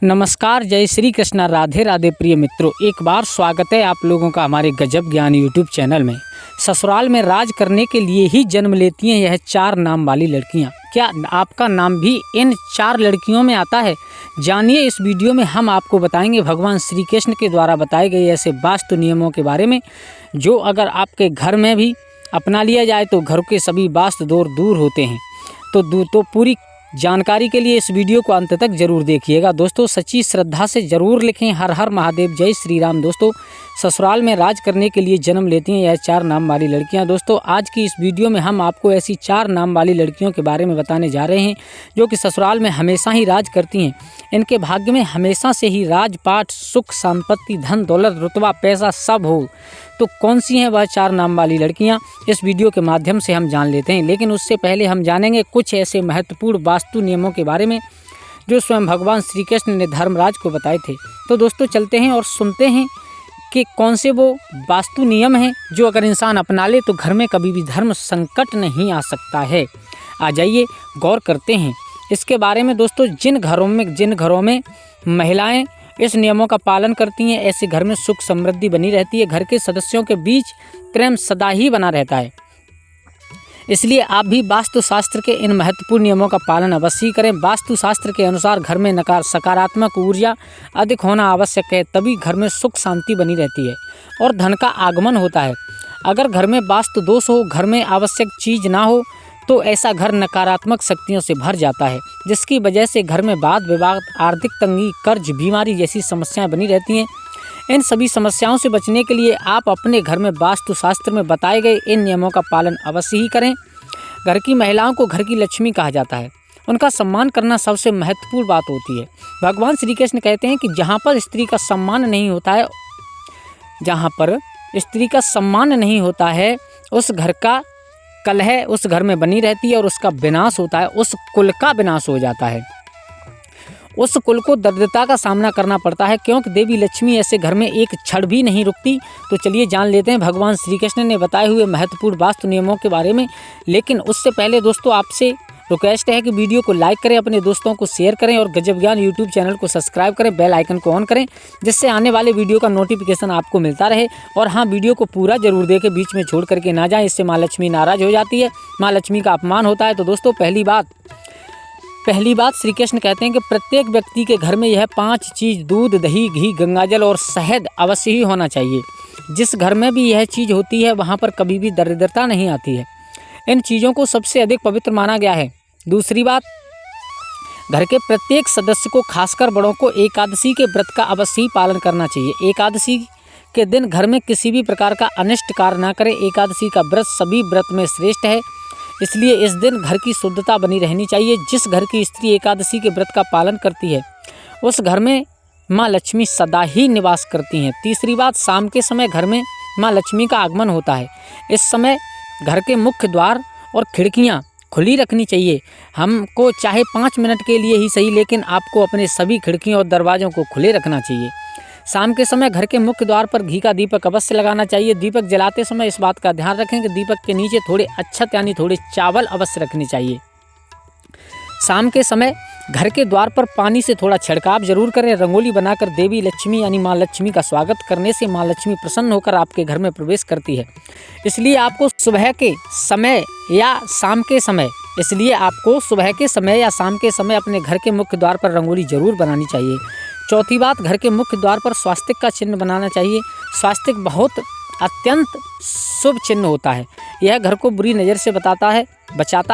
नमस्कार, जय श्री कृष्णा, राधे राधे प्रिय मित्रों। एक बार स्वागत है आप लोगों का हमारे गजब ज्ञान यूट्यूब चैनल में। ससुराल में राज करने के लिए ही जन्म लेती हैं यह 4 नाम वाली लड़कियां। क्या आपका नाम भी इन 4 लड़कियों में आता है? जानिए, इस वीडियो में हम आपको बताएंगे भगवान श्री कृष्ण के द्वारा बताए गए ऐसे वास्तु नियमों के बारे में, जो अगर आपके घर में भी अपना लिया जाए तो घर के सभी वास्तु दोष दूर होते हैं। तो पूरी जानकारी के लिए इस वीडियो को अंत तक जरूर देखिएगा। दोस्तों, सच्ची श्रद्धा से जरूर लिखें हर हर महादेव, जय श्री राम। दोस्तों, ससुराल में राज करने के लिए जन्म लेती हैं यह 4 नाम वाली लड़कियां। दोस्तों, आज की इस वीडियो में हम आपको ऐसी 4 नाम वाली लड़कियों के बारे में बताने जा रहे हैं जो कि ससुराल में हमेशा ही राज करती हैं। इनके भाग्य में हमेशा से ही राजपाट, सुख, संपत्ति, धन दौलत, रुतबा, पैसा सब हो। तो कौन सी हैं वह 4 नाम वाली लड़कियां, इस वीडियो के माध्यम से हम जान लेते हैं। लेकिन उससे पहले हम जानेंगे कुछ ऐसे महत्वपूर्ण वास्तु नियमों के बारे में जो स्वयं भगवान श्री कृष्ण ने धर्मराज को बताए थे। तो दोस्तों, चलते हैं और सुनते हैं कि कौन से वो वास्तु नियम हैं जो अगर इंसान अपना ले तो घर में कभी भी धर्म संकट नहीं आ सकता है। आ जाइए गौर करते हैं इसके बारे में। दोस्तों, जिन घरों में महिलाएं इस नियमों का पालन करती हैं, ऐसे घर में सुख समृद्धि बनी रहती है। घर के सदस्यों के बीच प्रेम सदा ही बना रहता है। इसलिए आप भी वास्तु शास्त्र के इन महत्वपूर्ण नियमों का पालन अवश्य ही करें। वास्तु शास्त्र के अनुसार घर में सकारात्मक ऊर्जा अधिक होना आवश्यक है, तभी घर में सुख शांति बनी रहती है और धन का आगमन होता है। अगर घर में वास्तु दोष हो, घर में आवश्यक चीज ना हो, तो ऐसा घर नकारात्मक शक्तियों से भर जाता है, जिसकी वजह से घर में वाद विवाद, आर्थिक तंगी, कर्ज, बीमारी जैसी समस्याएं बनी रहती हैं। इन सभी समस्याओं से बचने के लिए आप अपने घर में वास्तु शास्त्र में बताए गए इन नियमों का पालन अवश्य ही करें। घर की महिलाओं को घर की लक्ष्मी कहा जाता है। उनका सम्मान करना सबसे महत्वपूर्ण बात होती है। भगवान श्री कृष्ण कहते हैं कि जहाँ पर स्त्री का सम्मान नहीं होता है उस घर का कलह उस घर में बनी रहती है और उसका विनाश होता है, उस कुल का विनाश हो जाता है। उस कुल को दरिद्रता का सामना करना पड़ता है, क्योंकि देवी लक्ष्मी ऐसे घर में एक क्षण भी नहीं रुकती। तो चलिए जान लेते हैं भगवान श्री कृष्ण ने बताए हुए महत्वपूर्ण वास्तु नियमों के बारे में। लेकिन उससे पहले दोस्तों, आपसे रिक्वेस्ट है कि वीडियो को लाइक करें, अपने दोस्तों को शेयर करें और गजब ज्ञान यूट्यूब चैनल को सब्सक्राइब करें, बेल आइकन को ऑन करें, जिससे आने वाले वीडियो का नोटिफिकेशन आपको मिलता रहे। और हाँ, वीडियो को पूरा जरूर देखें, बीच में छोड़ करके ना जाएं, इससे माँ लक्ष्मी नाराज हो जाती है, माँ लक्ष्मी का अपमान होता है। तो दोस्तों, पहली बात श्री कृष्ण कहते हैं कि प्रत्येक व्यक्ति के घर में यह 5 चीज़ दूध, दही, घी, गंगाजल और शहद अवश्य ही होना चाहिए। जिस घर में भी यह चीज़ होती है वहाँ पर कभी भी दरिद्रता नहीं आती है। इन चीज़ों को सबसे अधिक पवित्र माना गया है। दूसरी बात, घर के प्रत्येक सदस्य को, खासकर बड़ों को, एकादशी के व्रत का अवश्य ही पालन करना चाहिए। एकादशी के दिन घर में किसी भी प्रकार का अनिष्ट कार्य ना करें। एकादशी का व्रत सभी व्रत में श्रेष्ठ है, इसलिए इस दिन घर की शुद्धता बनी रहनी चाहिए। जिस घर की स्त्री एकादशी के व्रत का पालन करती है उस घर में माँ लक्ष्मी सदा ही निवास करती हैं। तीसरी बात, शाम के समय घर में माँ लक्ष्मी का आगमन होता है। इस समय घर के मुख्य द्वार और खिड़कियाँ खुली रखनी चाहिए। हमको चाहे 5 मिनट के लिए ही सही, लेकिन आपको अपने सभी खिड़कियों और दरवाज़ों को खुले रखना चाहिए। शाम के समय घर के मुख्य द्वार पर घी का दीपक अवश्य लगाना चाहिए। दीपक जलाते समय इस बात का ध्यान रखें कि दीपक के नीचे थोड़े अक्षत यानी थोड़े चावल अवश्य रखने चाहिए। शाम के समय घर के द्वार पर पानी से थोड़ा छिड़काव जरूर करें। रंगोली बनाकर देवी लक्ष्मी यानी माँ लक्ष्मी का स्वागत करने से माँ लक्ष्मी प्रसन्न होकर आपके घर में प्रवेश करती है। इसलिए आपको सुबह के समय या शाम के समय अपने घर के मुख्य द्वार पर रंगोली जरूर बनानी चाहिए। चौथी बात, घर के मुख्य द्वार पर स्वास्तिक का चिन्ह बनाना चाहिए। स्वास्तिक बहुत अत्यंत शुभ चिन्ह होता है। यह घर को बुरी नज़र से बचाता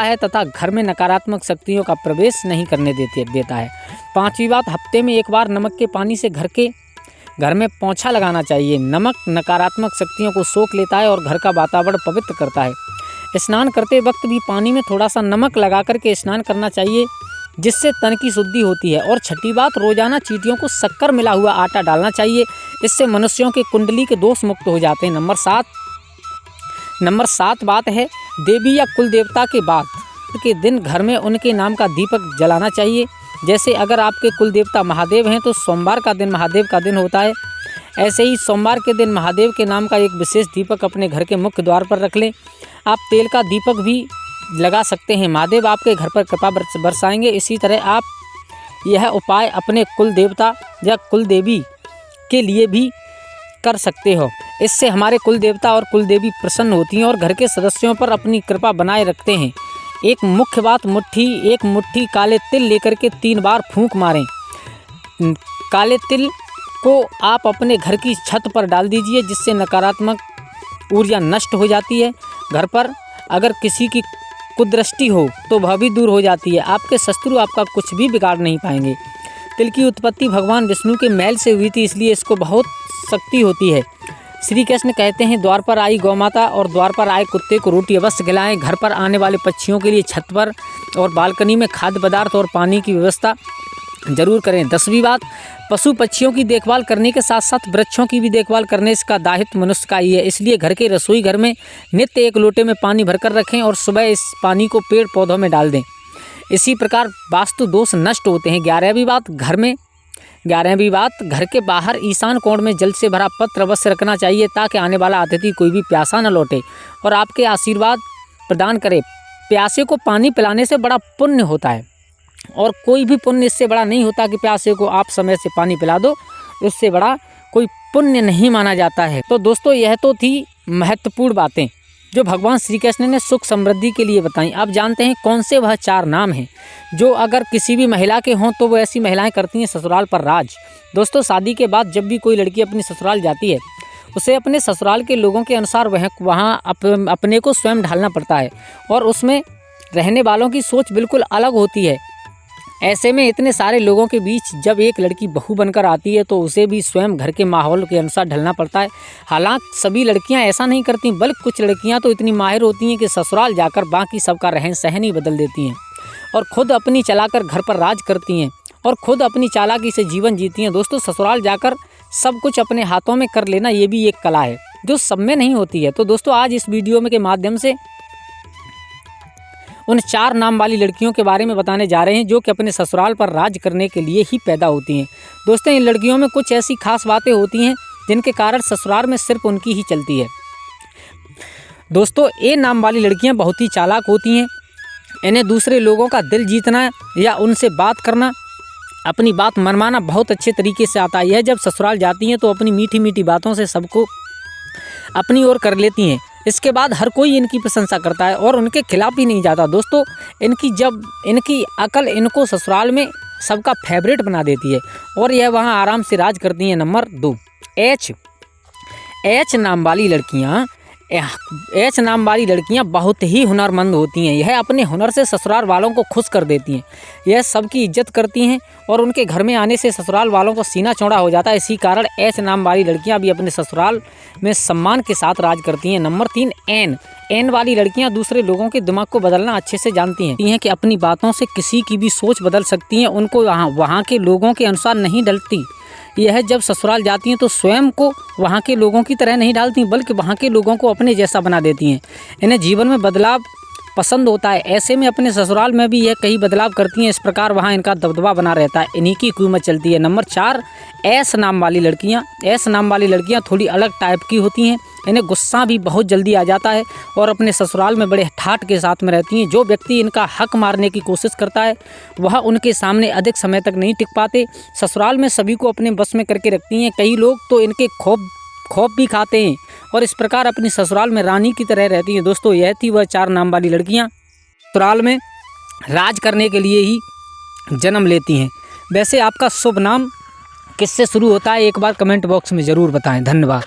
है तथा घर में नकारात्मक शक्तियों का प्रवेश नहीं करने देता है। पांचवी बात, हफ्ते में एक बार नमक के पानी से घर में पोंछा लगाना चाहिए। नमक नकारात्मक शक्तियों को सोख लेता है और घर का वातावरण पवित्र करता है। स्नान करते वक्त भी पानी में थोड़ा सा नमक लगा करके स्नान करना चाहिए, जिससे तन की शुद्धि होती है। और छठी बात, रोजाना चींटियों को शक्कर मिला हुआ आटा डालना चाहिए। इससे मनुष्यों के कुंडली के दोष मुक्त हो जाते हैं। नंबर 7 बात है, देवी या कुल देवता के बाद के दिन घर में उनके नाम का दीपक जलाना चाहिए। जैसे अगर आपके कुल देवता महादेव हैं तो सोमवार का दिन महादेव का दिन होता है। ऐसे ही सोमवार के दिन महादेव के नाम का एक विशेष दीपक अपने घर के मुख्य द्वार पर रख लें। आप तेल का दीपक भी लगा सकते हैं। महादेव आपके घर पर कृपा बरसाएंगे। इसी तरह आप यह उपाय अपने कुल देवता या कुल देवी के लिए भी कर सकते हो। इससे हमारे कुल देवता और कुल देवी प्रसन्न होती हैं और घर के सदस्यों पर अपनी कृपा बनाए रखते हैं। एक मुख्य बात, एक मुट्ठी काले तिल लेकर के 3 बार फूंक मारें। काले तिल को आप अपने घर की छत पर डाल दीजिए, जिससे नकारात्मक ऊर्जा नष्ट हो जाती है। घर पर अगर किसी की कुदृष्टि हो तो वह भी दूर हो जाती है। आपके शत्रु आपका कुछ भी बिगाड़ नहीं पाएंगे। तिल की उत्पत्ति भगवान विष्णु के मैल से हुई थी, इसलिए इसको बहुत शक्ति होती है। श्री कृष्ण कहते हैं, द्वार पर आई गौमाता और द्वार पर आए कुत्ते को रोटी अवश्य खिलाएं। घर पर आने वाले पक्षियों के लिए छत पर और बालकनी में खाद्य पदार्थ और पानी की व्यवस्था जरूर करें। 10वीं बात, पशु पक्षियों की देखभाल करने के साथ साथ वृक्षों की भी देखभाल करने का दायित्व मनुष्य का ही है। इसलिए घर के रसोई घर में नित्य 1 लोटे में पानी भरकर रखें और सुबह इस पानी को पेड़ पौधों में डाल दें। इसी प्रकार वास्तु दोष नष्ट होते हैं। 11वीं बात, घर के बाहर ईशान कोण में जल से भरा पत्र अवश्य रखना चाहिए, ताकि आने वाला अतिथि कोई भी प्यासा न लौटे और आपके आशीर्वाद प्रदान करे। प्यासे को पानी पिलाने से बड़ा पुण्य होता है और कोई भी पुण्य इससे बड़ा नहीं होता कि प्यासे को आप समय से पानी पिला दो, उससे बड़ा कोई पुण्य नहीं माना जाता है। तो दोस्तों, यह तो थी महत्वपूर्ण बातें जो भगवान श्री कृष्ण ने सुख समृद्धि के लिए बताई। आप जानते हैं कौन से वह 4 नाम हैं जो अगर किसी भी महिला के हों तो वो ऐसी महिलाएं करती हैं ससुराल पर राज। दोस्तों, शादी के बाद जब भी कोई लड़की अपनी ससुराल जाती है, उसे अपने ससुराल के लोगों के अनुसार वहाँ अपने को स्वयं ढालना पड़ता है और उसमें रहने वालों की सोच बिल्कुल अलग होती है। ऐसे में इतने सारे लोगों के बीच जब एक लड़की बहू बनकर आती है तो उसे भी स्वयं घर के माहौल के अनुसार ढलना पड़ता है। हालांकि सभी लड़कियां ऐसा नहीं करती, बल्कि कुछ लड़कियां तो इतनी माहिर होती हैं कि ससुराल जाकर बाकी सबका रहन सहन ही बदल देती हैं और खुद अपनी चलाकर घर पर राज करती हैं और खुद अपनी चालाकी से जीवन जीती हैं। दोस्तों, ससुराल जाकर सब कुछ अपने हाथों में कर लेना ये भी एक कला है जो सब में नहीं होती है। तो दोस्तों, आज इस वीडियो के माध्यम से उन 4 नाम वाली लड़कियों के बारे में बताने जा रहे हैं जो कि अपने ससुराल पर राज करने के लिए ही पैदा होती हैं। दोस्तों, इन लड़कियों में कुछ ऐसी खास बातें होती हैं जिनके कारण ससुराल में सिर्फ उनकी ही चलती है। दोस्तों, ए नाम वाली लड़कियां बहुत ही चालाक होती हैं। इन्हें दूसरे लोगों का दिल जीतना या उनसे बात करना, अपनी बात मनवाना बहुत अच्छे तरीके से आता है। यह जब ससुराल जाती हैं तो अपनी मीठी मीठी बातों से सबको अपनी ओर कर लेती हैं। इसके बाद हर कोई इनकी प्रशंसा करता है और उनके खिलाफ ही नहीं जाता। दोस्तों, इनकी अकल इनको ससुराल में सबका फेवरेट बना देती है और यह वहाँ आराम से राज करती हैं। नंबर 2, एच नाम वाली लड़कियाँ बहुत ही हुनरमंद होती हैं। यह अपने हुनर से ससुराल वालों को खुश कर देती हैं। यह सबकी इज्जत करती हैं और उनके घर में आने से ससुराल वालों को सीना चौड़ा हो जाता है। इसी कारण एच नाम वाली लड़कियां भी अपने ससुराल में सम्मान के साथ राज करती हैं। नंबर 3, एन वाली लड़कियां दूसरे लोगों के दिमाग को बदलना अच्छे से जानती हैं कि अपनी बातों से किसी की भी सोच बदल सकती हैं। उनको वहाँ के लोगों के अनुसार नहीं ढलती। यह जब ससुराल जाती हैं तो स्वयं को वहाँ के लोगों की तरह नहीं डालती, बल्कि वहाँ के लोगों को अपने जैसा बना देती हैं। इन्हें जीवन में बदलाव पसंद होता है। ऐसे में अपने ससुराल में भी यह कई बदलाव करती हैं। इस प्रकार वहाँ इनका दबदबा बना रहता है। इन्हीं की कीमत चलती है। नंबर 4, एस नाम वाली लड़कियाँ थोड़ी अलग टाइप की होती हैं। इन्हें गुस्सा भी बहुत जल्दी आ जाता है और अपने ससुराल में बड़े ठाठ के साथ में रहती हैं। जो व्यक्ति इनका हक मारने की कोशिश करता है वह उनके सामने अधिक समय तक नहीं टिक पाते। ससुराल में सभी को अपने बस में करके रखती हैं। कई लोग तो इनके खौफ भी खाते हैं और इस प्रकार अपनी ससुराल में रानी की तरह रहती हैं। दोस्तों, यह थी वह 4 नाम वाली लड़कियां ससुराल में राज करने के लिए ही जन्म लेती हैं। वैसे आपका शुभ नाम किससे शुरू होता है, एक बार कमेंट बॉक्स में ज़रूर बताएं। धन्यवाद।